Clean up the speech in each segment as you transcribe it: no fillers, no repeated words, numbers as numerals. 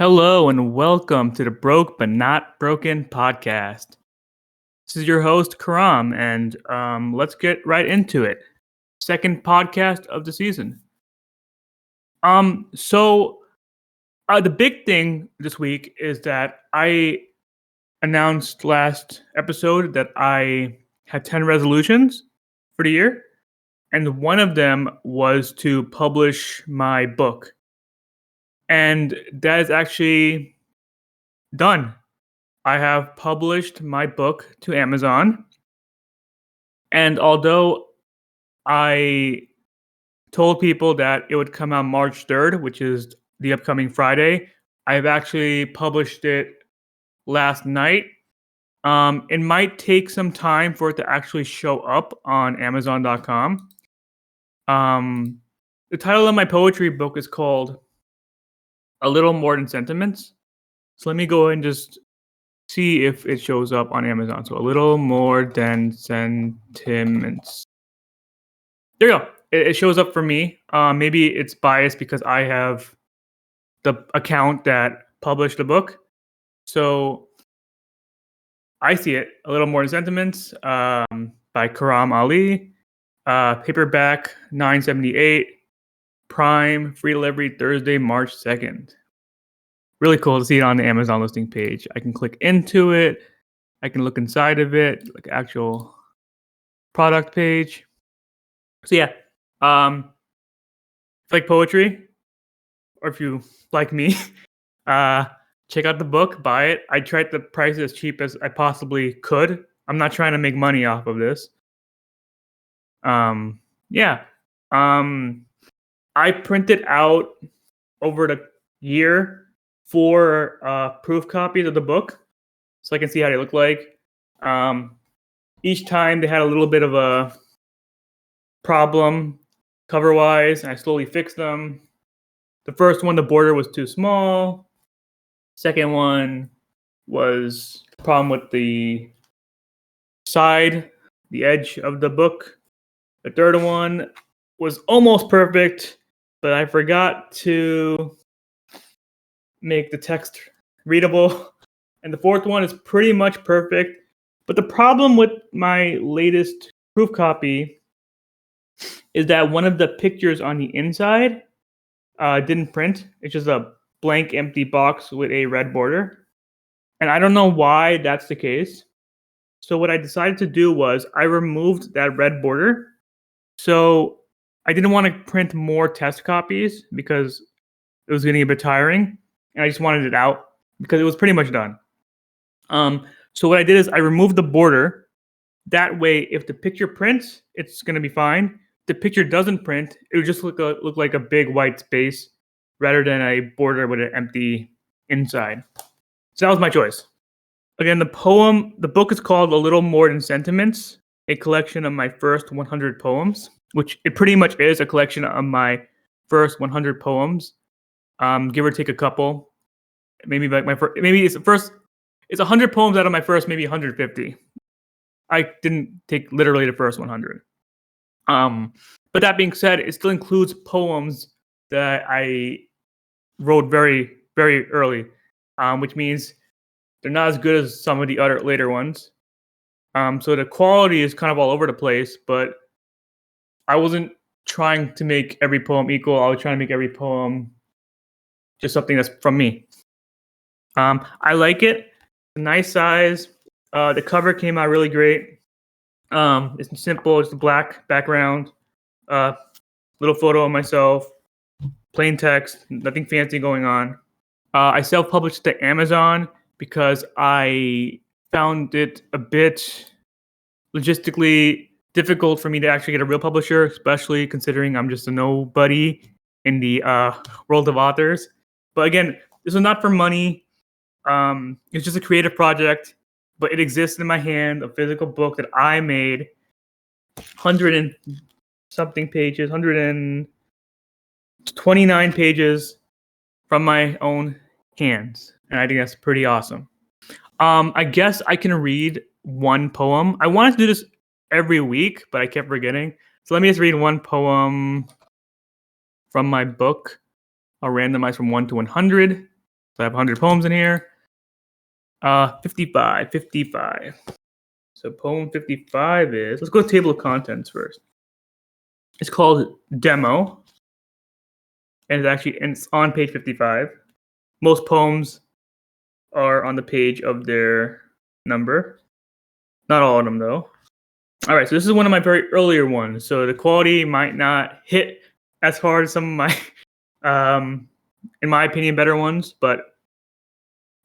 Hello and welcome to the Broke But Not Broken podcast. This is your host, Khurram, and let's get right into it. Second podcast of the season. The big thing this week is that I announced last episode that I had 10 resolutions for the year, and one of them was to publish my book. And that is actually done. I have published my book to Amazon. And although I told people that it would come out March 3rd, which is the upcoming Friday, I've actually published it last night. It might take some time for it to actually show up on Amazon.com. The title of my poetry book is called A Little More Than Sentiments. So let me go ahead and just see if it shows up on Amazon. So A Little More Than Sentiments. There you go. It shows up for me. Maybe it's biased because I have the account that published the book. So I see it. A Little More Than Sentiments by Khurram Ali. Paperback $9.78. Prime free delivery Thursday, March 2nd. Really cool to see it on the Amazon listing page. I can click into it. I can look inside of it, like actual product page. So yeah, if you like poetry, or if you like me, check out the book, buy it. I tried to price it as cheap as I possibly could. I'm not trying to make money off of this. Yeah. I printed out over the year 4 proof copies of the book, so I can see how they look like. Each time they had a little bit of a problem cover-wise, and I slowly fixed them. The first one, the border was too small. Second one was a problem with the side, the edge of the book. The third one was almost perfect, but I forgot to make the text readable. And the fourth one is pretty much perfect. But the problem with my latest proof copy is that one of the pictures on the inside didn't print. It's just a blank empty box with a red border. And I don't know why that's the case. So what I decided to do was I removed that red border. So I didn't want to print more test copies because it was getting a bit tiring. And I just wanted it out because it was pretty much done. So what I did is I removed the border. That way, if the picture prints, it's going to be fine. If the picture doesn't print, it would just look like a big white space rather than a border with an empty inside. So that was my choice. Again, the book is called A Little More Than Sentiments, a collection of my first 100 poems, which it pretty much is a collection of my first 100 poems. Give or take a couple. Maybe like it's 100 poems out of my first maybe 150. I didn't take literally the first 100. But that being said, it still includes poems that I wrote very, very early, which means they're not as good as some of the other later ones. So the quality is kind of all over the place, but I wasn't trying to make every poem equal. I was trying to make every poem just something that's from me. I like it. It's a nice size. The cover came out really great. It's simple. It's a black background. Little photo of myself. Plain text. Nothing fancy going on. I self-published to Amazon because I found it a bit logistically difficult for me to actually get a real publisher, especially considering I'm just a nobody in the world of authors. But again, this is not for money. It's just a creative project, but it exists in my hand, a physical book that I made, 100 and something pages, 129 pages from my own hands. And I think that's pretty awesome. I guess I can read one poem. I wanted to do this every week, but I kept forgetting. So let me just read one poem from my book. I'll randomize from 1 to 100. So I have 100 poems in here. 55. So poem 55 is, let's go to table of contents first. It's called Demo, and it's on page 55. Most poems are on the page of their number. Not all of them, though. All right, so this is one of my very earlier ones. So the quality might not hit as hard as some of my, in my opinion, better ones, but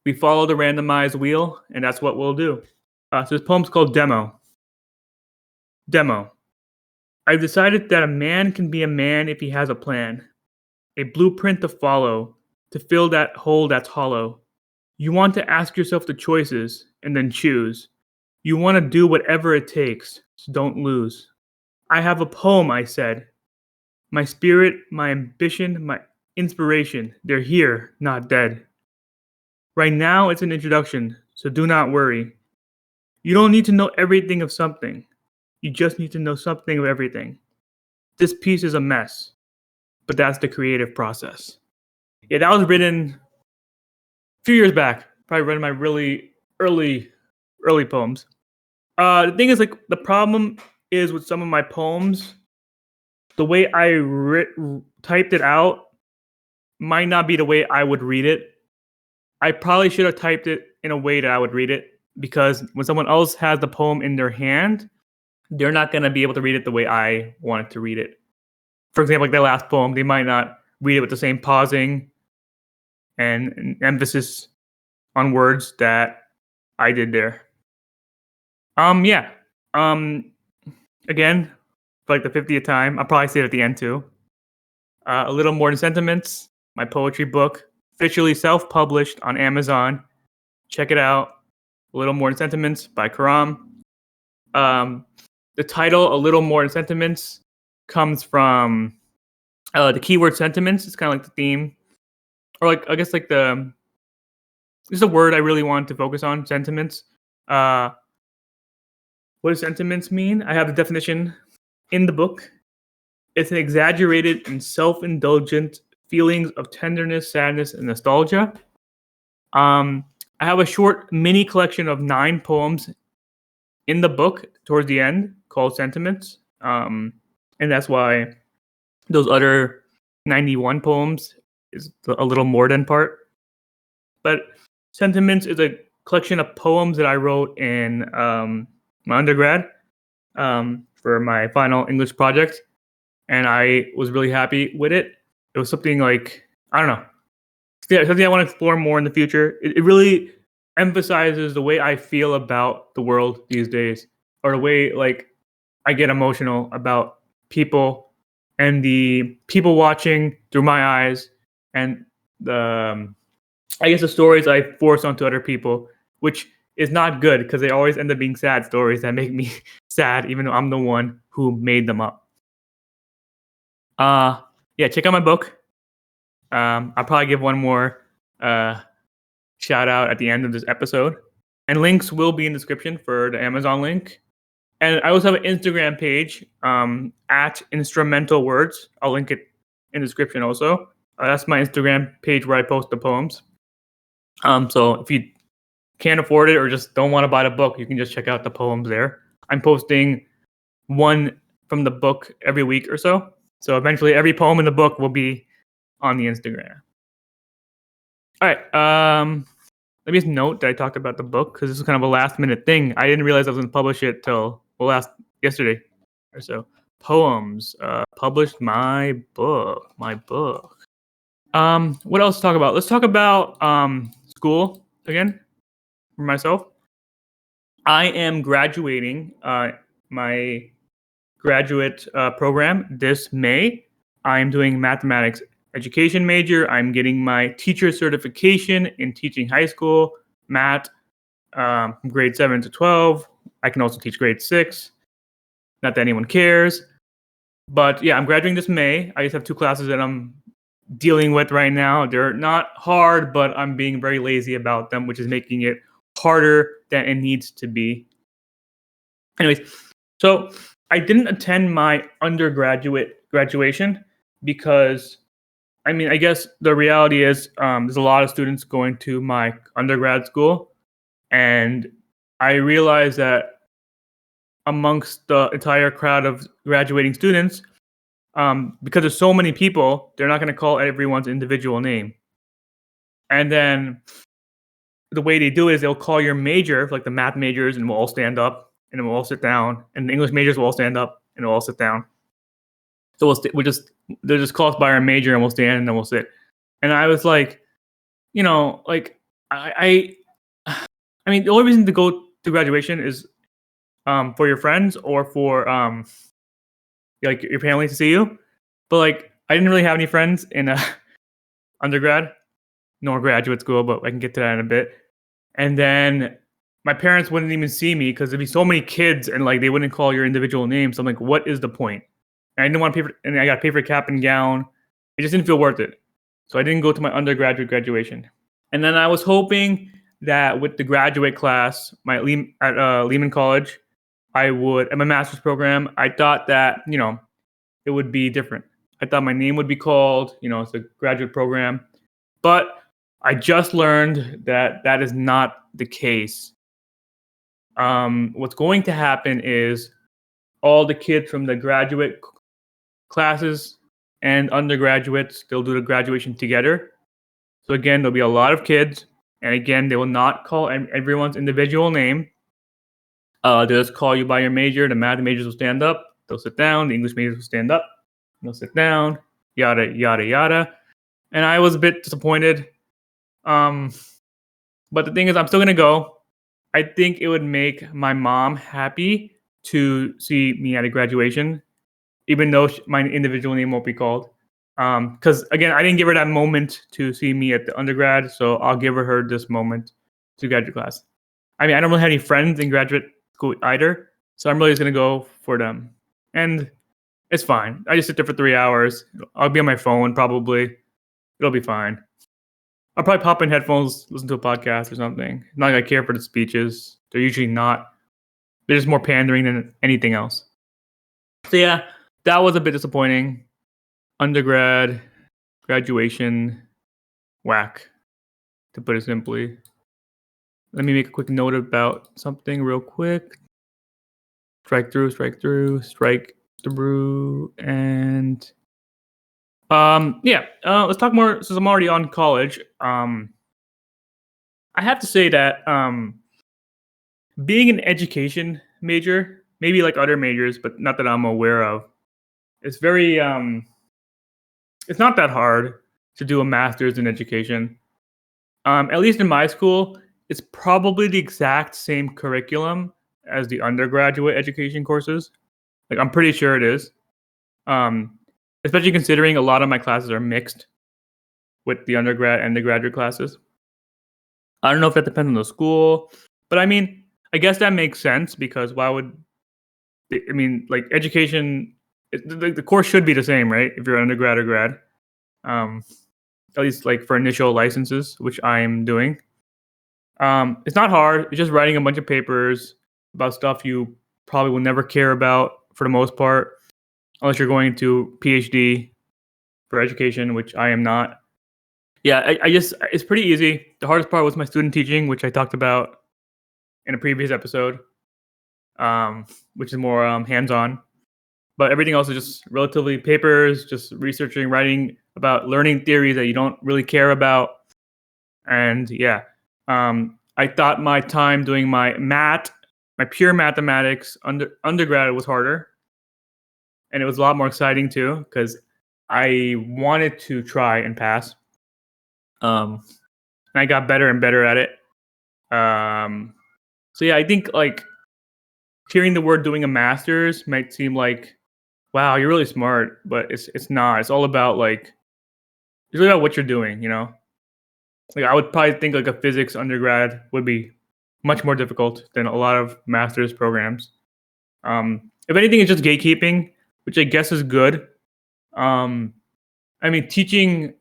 we follow the randomized wheel, and that's what we'll do. So this poem's called Demo. Demo. I've decided that a man can be a man if he has a plan, a blueprint to follow, to fill that hole that's hollow. You want to ask yourself the choices and then choose. You want to do whatever it takes, so don't lose. I have a poem, I said. My spirit, my ambition, my inspiration, they're here, not dead. Right now, it's an introduction, so do not worry. You don't need to know everything of something. You just need to know something of everything. This piece is a mess, but that's the creative process. Yeah, that was written a few years back. Probably one of my really early poems. The thing is, like, the problem is with some of my poems, the way I typed it out might not be the way I would read it. I probably should have typed it in a way that I would read it, because when someone else has the poem in their hand, they're not going to be able to read it the way I wanted to read it. For example, like that last poem, they might not read it with the same pausing and emphasis on words that I did there. Yeah. Again, for like the 50th time, I'll probably say it at the end too. A Little More Than Sentiments, my poetry book, officially self-published on Amazon. Check it out. A Little More Than Sentiments by Khurram. The title, A Little More Than Sentiments, comes from the keyword sentiments. It's kind of like the theme, or like, I guess, like this is a word I really want to focus on, sentiments. What does sentiments mean? I have the definition in the book. It's an exaggerated and self-indulgent feelings of tenderness, sadness, and nostalgia. I have a short mini collection of 9 poems in the book towards the end called Sentiments. And that's why those other 91 poems is a little more than part. But Sentiments is a collection of poems that I wrote in my undergrad for my final English project. And I was really happy with it. It was something like, I don't know, something I want to explore more in the future. It really emphasizes the way I feel about the world these days, or the way, like, I get emotional about people and the people watching through my eyes, and the I guess the stories I force onto other people, which is not good because they always end up being sad stories that make me sad, even though I'm the one who made them up. Yeah, check out my book. I'll probably give one more shout out at the end of this episode, and links will be in the description for the Amazon link. And I also have an Instagram page at Instrumental Words. I'll link it in the description also. That's my Instagram page where I post the poems. So if you can't afford it or just don't want to buy the book, you can just check out the poems there. I'm posting one from the book every week or so. So eventually every poem in the book will be on the Instagram. All right. Let me just note that I talked about the book because this is kind of a last minute thing. I didn't realize I was going to publish it till yesterday or so. Poems. Published my book. What else to talk about? Let's talk about school again for myself. I am graduating my graduate program this May. I'm doing mathematics education major. I'm getting my teacher certification in teaching high school math from grade 7 to 12. I can also teach grade 6. Not that anyone cares. But yeah, I'm graduating this May. I just have 2 classes that I'm dealing with right now. They're not hard, but I'm being very lazy about them, which is making it harder than it needs to be. Anyways, so I didn't attend my undergraduate graduation because I mean, I guess the reality is there's a lot of students going to my undergrad school, and I realize that amongst the entire crowd of graduating students, because there's so many people, they're not going to call everyone's individual name. And then the way they do it is they'll call your major, like the math majors, and we'll all stand up, and then we'll all sit down, and the English majors will all stand up, and we'll all sit down. So they'll just call us by our major, and we'll stand, and then we'll sit. And I was like, like I mean, the only reason to go to graduation is for your friends or for like your family to see you. But like, I didn't really have any friends in undergrad nor graduate school, but I can get to that in a bit. And then my parents wouldn't even see me because there'd be so many kids and like they wouldn't call your individual name. So I'm like, what is the point? And I didn't want to pay for, and I got to pay for cap and gown. It just didn't feel worth it. So I didn't go to my undergraduate graduation. And then I was hoping that with the graduate class, at Lehman College, I would, at my master's program, I thought that, it would be different. I thought my name would be called, it's a graduate program. But I just learned that that is not the case. What's going to happen is all the kids from the graduate classes and undergraduates, they'll do the graduation together. So again, there'll be a lot of kids. And again, they will not call everyone's individual name. They'll just call you by your major. The math majors will stand up. They'll sit down. The English majors will stand up. They'll sit down. Yada, yada, yada. And I was a bit disappointed. But the thing is, I'm still going to go. I think it would make my mom happy to see me at a graduation, even though my individual name won't be called. Because again, I didn't give her that moment to see me at the undergrad, so I'll give her this moment to graduate class. I mean, I don't really have any friends in graduate school either, so I'm really just gonna go for them, and it's fine. I just sit there for 3 hours. I'll be on my phone probably. It'll be fine. I'll probably pop in headphones, listen to a podcast or something. Not like I care for the speeches. They're usually not. They're just more pandering than anything else. So yeah, that was a bit disappointing. Undergrad, graduation, whack, to put it simply. Let me make a quick note about something real quick. Strike through, and let's talk more since I'm already on college. I have to say that being an education major, maybe like other majors, but not that I'm aware of, it's very it's not that hard to do a master's in education. At least in my school, it's probably the exact same curriculum as the undergraduate education courses. Like, I'm pretty sure it is. Especially considering a lot of my classes are mixed with the undergrad and the graduate classes. I don't know if that depends on the school, but I mean, I guess that makes sense because like education, the course should be the same, right? If you're undergrad or grad, at least like for initial licenses, which I'm doing. It's not hard. It's just writing a bunch of papers about stuff you probably will never care about for the most part, unless you're going to PhD for education, which I am not. Yeah, it's pretty easy. The hardest part was my student teaching, which I talked about in a previous episode, which is more hands-on. But everything else is just relatively papers, just researching, writing about learning theories that you don't really care about. And yeah, I thought my time doing my pure mathematics undergrad was harder. And it was a lot more exciting too, because I wanted to try and pass. And I got better and better at it. So yeah, I think like hearing the word doing a master's might seem like, wow, you're really smart, but it's not. It's all about it's really about what you're doing, Like, I would probably think like a physics undergrad would be much more difficult than a lot of master's programs. If anything, it's just gatekeeping, which I guess is good. I mean, teaching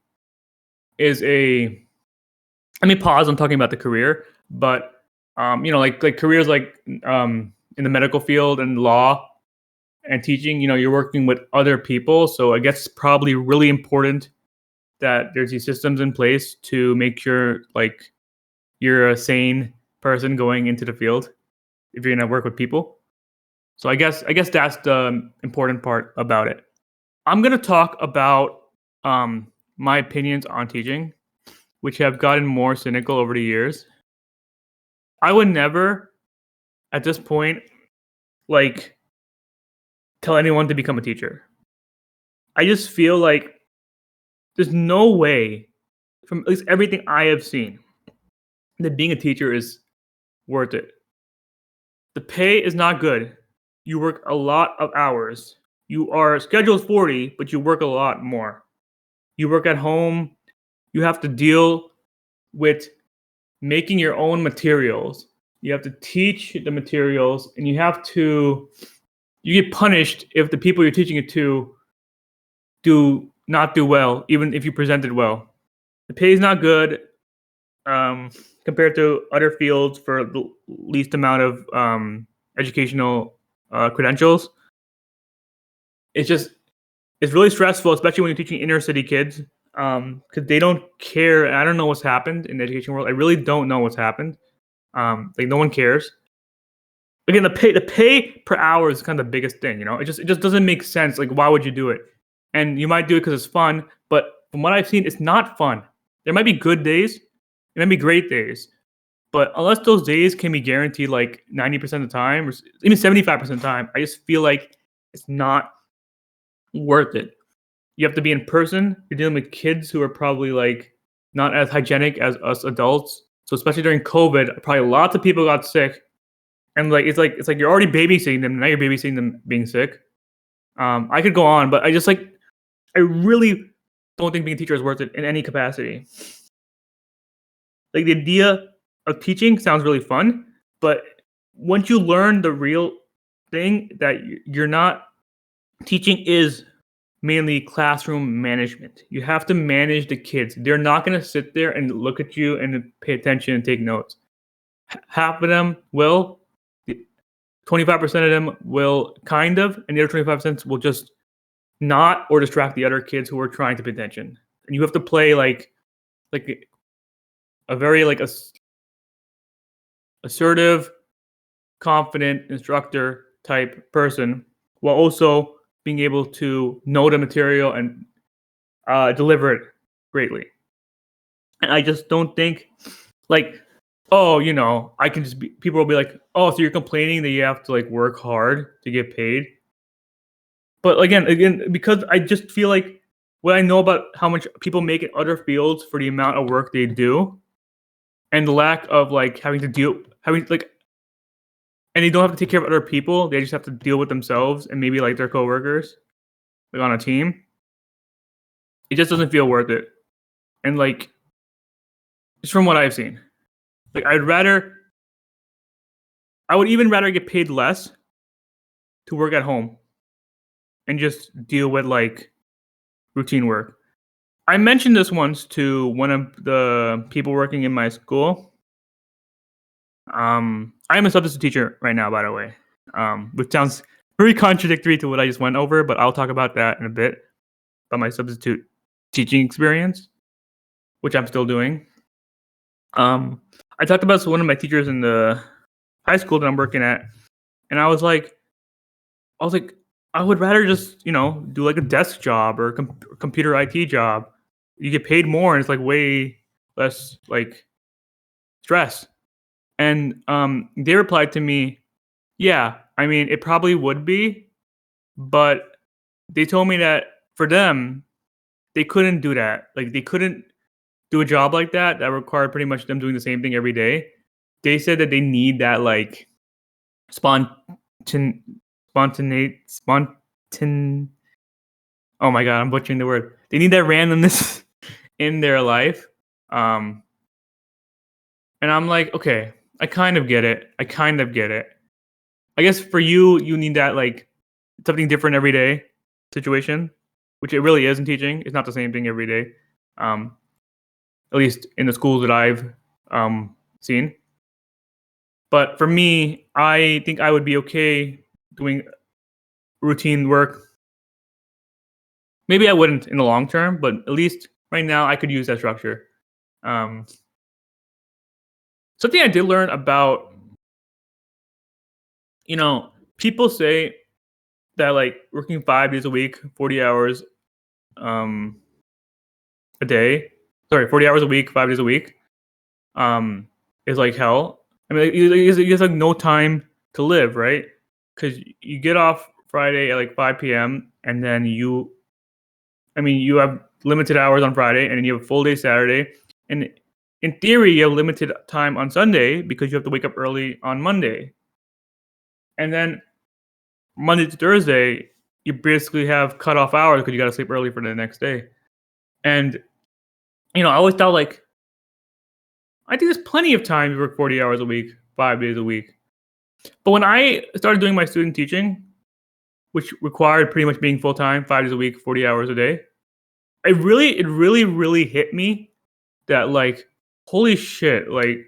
is let me pause on talking about the career, but like careers like in the medical field and law and teaching, you're working with other people. So I guess it's probably really important that there's these systems in place to make sure like you're a sane person going into the field if you're gonna work with people. So I guess that's the important part about it. I'm gonna talk about my opinions on teaching, which have gotten more cynical over the years. I would never, at this point, like tell anyone to become a teacher. I just feel like there's no way, from at least everything I have seen, that being a teacher is worth it. The pay is not good. You work a lot of hours. You are scheduled 40, but you work a lot more. You work at home. You have to deal with making your own materials. You have to teach the materials, and you get punished if the people you're teaching it to do not do well, even if you presented well. The pay is not good compared to other fields for the least amount of educational credentials. It's really stressful, especially when you're teaching inner city kids, because they don't care. And I don't know what's happened in the education world. I really don't know what's happened. Like no one cares. Again, the pay per hour is kind of the biggest thing. It just doesn't make sense. Like why would you do it? And you might do it because it's fun, but from what I've seen, it's not fun. There might be good days, there might be great days, but unless those days can be guaranteed like 90% of the time, or even 75% of the time, I just feel like it's not worth it. You have to be in person. You're dealing with kids who are probably like not as hygienic as us adults. So especially during COVID, probably lots of people got sick, and it's like you're already babysitting them. Now you're babysitting them being sick. I could go on, but I really don't think being a teacher is worth it in any capacity. Like the idea of teaching sounds really fun, but once you learn the real thing that you're not teaching is mainly classroom management. You have to manage the kids. They're not going to sit there and look at you and pay attention and take notes. Half of them will, 25% of them will kind of, and the other 25% will just not or distract the other kids who are trying to pay attention. And you have to play like a very assertive, confident instructor type person, while also being able to know the material and deliver it greatly. And I just don't think like, oh, I can just be. People will be like, oh, so you're complaining that you have to like work hard to get paid. But again, because I just feel like what I know about how much people make in other fields for the amount of work they do, and the lack of like having, and they don't have to take care of other people. They just have to deal with themselves and maybe like their coworkers, like on a team. It just doesn't feel worth it. And like, just from what I've seen, like I would even rather get paid less to work at home and just deal with like routine work. I mentioned this once to one of the people working in my school. I am a substitute teacher right now, by the way, which sounds very contradictory to what I just went over, but I'll talk about that in a bit, about my substitute teaching experience, which I'm still doing. I talked about this with one of my teachers in the high school that I'm working at, and I was like, I would rather just, do like a desk job or computer IT job. You get paid more and it's like way less like stress. And they replied to me, yeah, I mean, it probably would be, but they told me that for them, they couldn't do that. Like they couldn't do a job like that required pretty much them doing the same thing every day. They said that they need that like spontaneity. Oh my god, I'm butchering the word. They need that randomness in their life. And I'm like, okay, I kind of get it. I guess for you need that like something different every day situation, which it really is in teaching. It's not the same thing every day. At least in the schools that I've seen. But for me, I think I would be okay doing routine work. Maybe I wouldn't in the long term, but at least right now I could use that structure. Um, Something I did learn about, people say that like working 5 days a week, 40 hours um, a day, 40 hours a week, 5 days a week, is like hell. I mean, you have like no time to live, right? Because you get off Friday at like 5 p.m. and then you have limited hours on Friday, and then you have a full day Saturday, and in theory, you have limited time on Sunday because you have to wake up early on Monday, and then Monday to Thursday, you basically have cut off hours because you got to sleep early for the next day. And I always thought like, I think there's plenty of time to work 40 hours a week, 5 days a week. But when I started doing my student teaching, which required pretty much being full time, 5 days a week, 40 hours a day, it really hit me that like, holy shit, like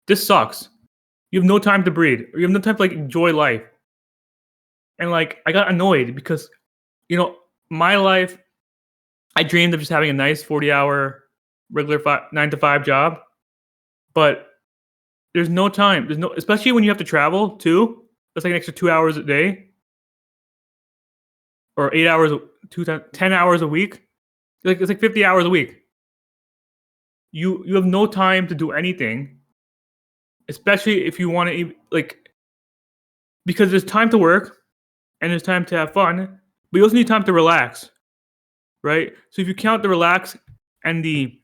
this sucks. You have no time to breathe, or you have no time to like enjoy life. And like I got annoyed because, my life, I dreamed of just having a nice 40-hour regular 9 to 5 job, but there's no time. There's no, especially when you have to travel too. That's like an extra 2 hours a day, or 8 hours, 10 hours a week. It's like 50 hours a week. You have no time to do anything, especially if you want to because there's time to work and there's time to have fun, but you also need time to relax, right? So if you count the relax and the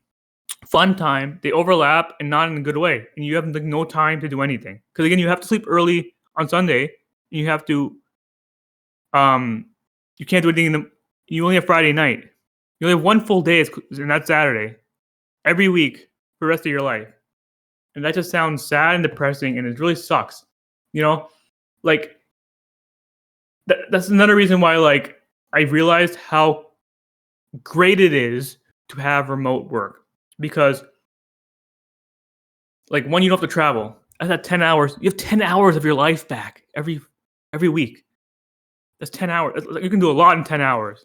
fun time, they overlap and not in a good way, and you have like no time to do anything. Because again, you have to sleep early on Sunday, and you have to you can't do anything you only have Friday night. You only have one full day, and that's Saturday, every week for the rest of your life. And that just sounds sad and depressing, and it really sucks. Like that's another reason why like I realized how great it is to have remote work, because like one, you don't have to travel. That's at 10 hours. You have 10 hours of your life back every week. That's 10 hours. You can do a lot in 10 hours.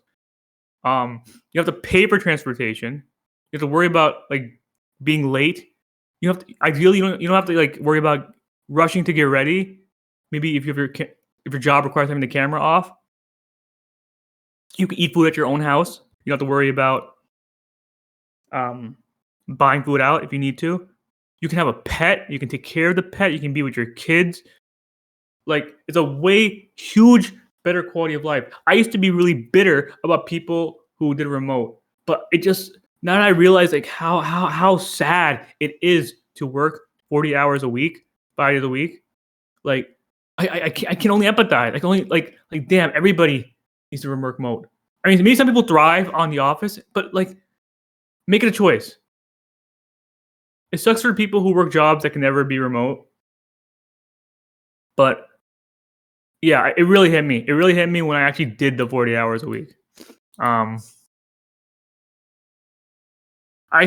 You have to pay for transportation. You have to worry about like being late. You have to, ideally you don't have to like worry about rushing to get ready. Maybe if your job requires having the camera off, you can eat food at your own house. You don't have to worry about buying food out if you need to. You can have a pet. You can take care of the pet. You can be with your kids. Like, it's a way huge better quality of life. I used to be really bitter about people who did remote, but it just, now that I realize like how sad it is to work 40 hours a week, 5 days a week. Like I can only empathize. Like damn, everybody needs to work remote. I mean, maybe some people thrive on the office, but like, make it a choice. It sucks for people who work jobs that can never be remote. But yeah, it really hit me. It really hit me when I actually did the 40 hours a week. I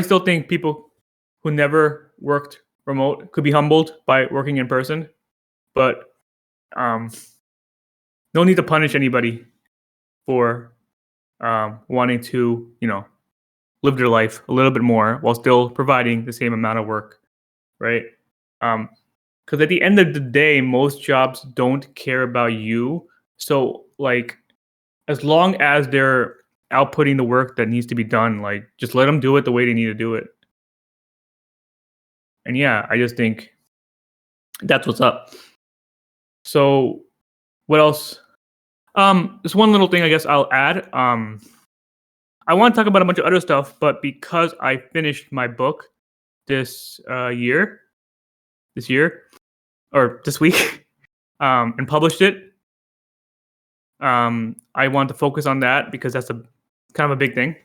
still think people who never worked remote could be humbled by working in person, but no need to punish anybody for wanting to, live their life a little bit more while still providing the same amount of work, right? Because at the end of the day, most jobs don't care about you. So, like, as long as they're outputting the work that needs to be done, like, just let them do it the way they need to do it. And yeah, I just think that's what's up. So, what else? Just one little thing I guess I'll add. I want to talk about a bunch of other stuff, but because I finished my book this week, and published it, I want to focus on that because that's a kind of a big thing.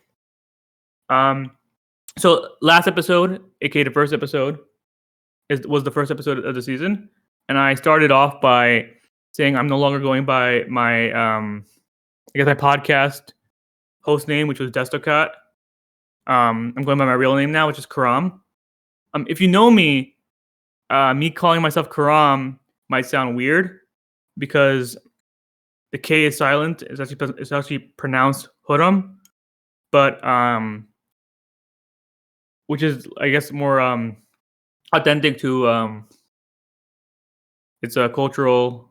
So last episode, aka the first episode, was the first episode of the season, and I started off by saying I'm no longer going by my my podcast host name, which was Destocat. I'm going by my real name now, which is Khurram. If you know me, me calling myself Khurram might sound weird because the K is silent. It's actually pronounced Khurram. But which is I guess more authentic to it's a cultural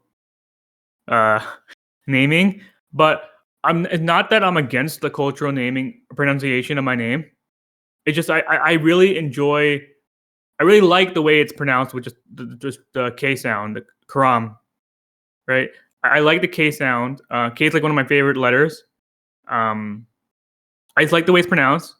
naming. But it's not that I'm against the cultural naming pronunciation of my name. It's just I really enjoy. I really like the way it's pronounced with just the K sound, the Khurram, right? I like the K sound. K is like one of my favorite letters. I just like the way it's pronounced.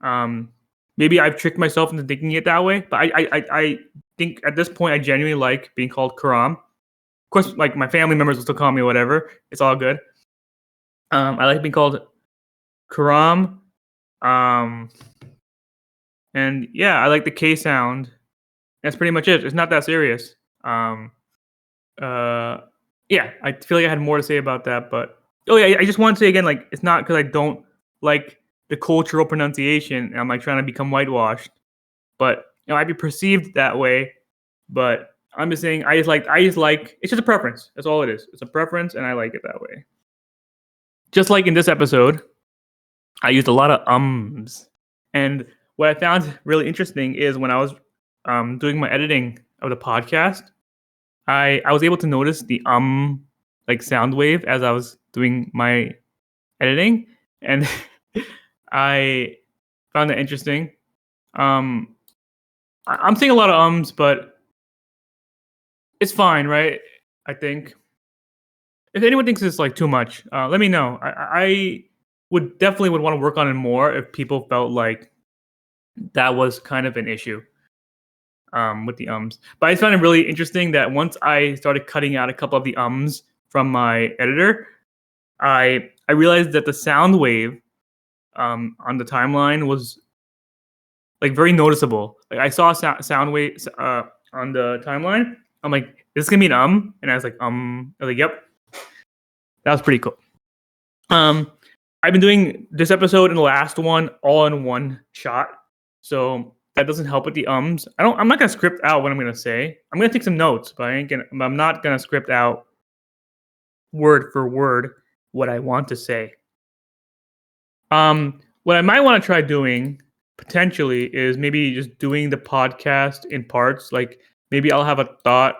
Um, Maybe I've tricked myself into thinking it that way, but I think at this point I genuinely like being called Khurram. Of course, like my family members will still call me whatever. It's all good. I like being called Khurram. Um, and yeah, I like the K sound. That's pretty much it. It's not that serious. Uh, yeah, I feel like I had more to say about that, but oh yeah, I just want to say again, like it's not because I don't like the cultural pronunciation. And I'm like trying to become whitewashed, but I'd be perceived that way. But I'm just saying, I just like it's just a preference. That's all it is. It's a preference, and I like it that way. Just like in this episode, I used a lot of ums, and what I found really interesting is when I was doing my editing of the podcast, I was able to notice the like sound wave as I was doing my editing, and I found that interesting. I'm seeing a lot of ums, but it's fine, right? I think if anyone thinks it's like too much, let me know. I would definitely would want to work on it more if people felt like that was kind of an issue with the ums. But I found it really interesting that once I started cutting out a couple of the ums from my editor, I realized that the sound wave on the timeline was like very noticeable. Like I saw a sound wave on the timeline. I'm like, this is gonna be an and I was like, I was like, yep, that was pretty cool. I've been doing this episode and the last one all in one shot, so that doesn't help with the ums. I'm not gonna script out what I'm gonna say. I'm gonna take some notes, but I'm not gonna script out word for word what I want to say. What I might want to try doing potentially is maybe just doing the podcast in parts. Like maybe I'll have a thought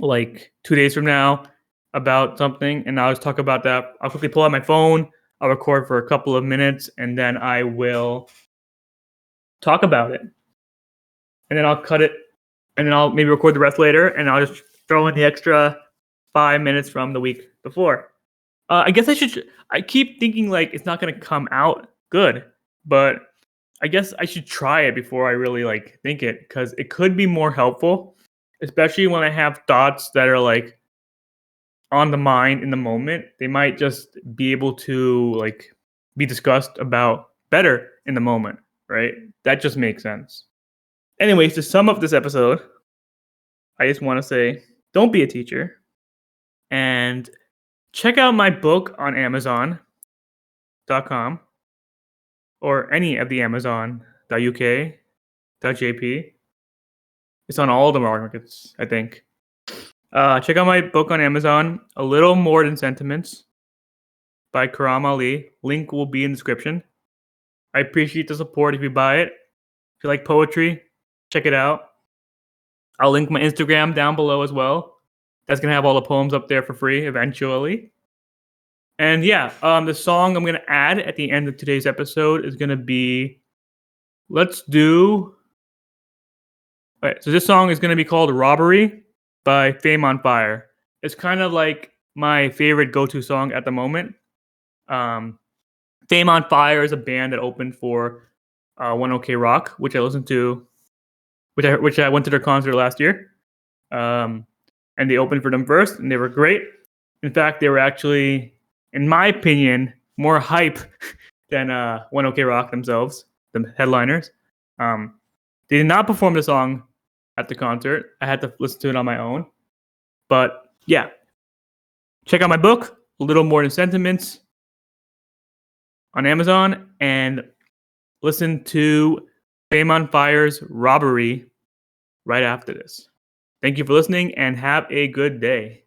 like 2 days from now about something, and I'll just talk about that. I'll quickly pull out my phone. I'll record for a couple of minutes, and then I will talk about it. And then I'll cut it, and then I'll maybe record the rest later, and I'll just throw in the extra 5 minutes from the week before. I guess I keep thinking like it's not going to come out good, but I guess I should try it before I really like think it, because it could be more helpful, especially when I have thoughts that are like on the mind in the moment. They might just be able to like be discussed about better in the moment, right? That just makes sense. Anyways, to sum up this episode, I just want to say don't be a teacher, and check out my book on Amazon.com or any of the Amazon.uk.jp. It's on all the markets, I think. Check out my book on Amazon, A Little More Than Sentiments by Khurram Ali. Link will be in the description. I appreciate the support if you buy it. If you like poetry, check it out. I'll link my Instagram down below as well. That's going to have all the poems up there for free eventually. And yeah, the song I'm going to add at the end of today's episode is going to be, so this song is going to be called Robbery by Fame on Fire. It's kind of like my favorite go-to song at the moment. Fame on Fire is a band that opened for 1OK Rock, which I listened to, which I went to their concert last year. And they opened for them first, and they were great. In fact, they were actually, in my opinion, more hype than 1OK Rock themselves, the headliners. They did not perform the song at the concert. I had to listen to it on my own. But yeah, check out my book, A Little More Than Sentiments, on Amazon, and listen to Fame on Fire's Robbery right after this. Thank you for listening, and have a good day.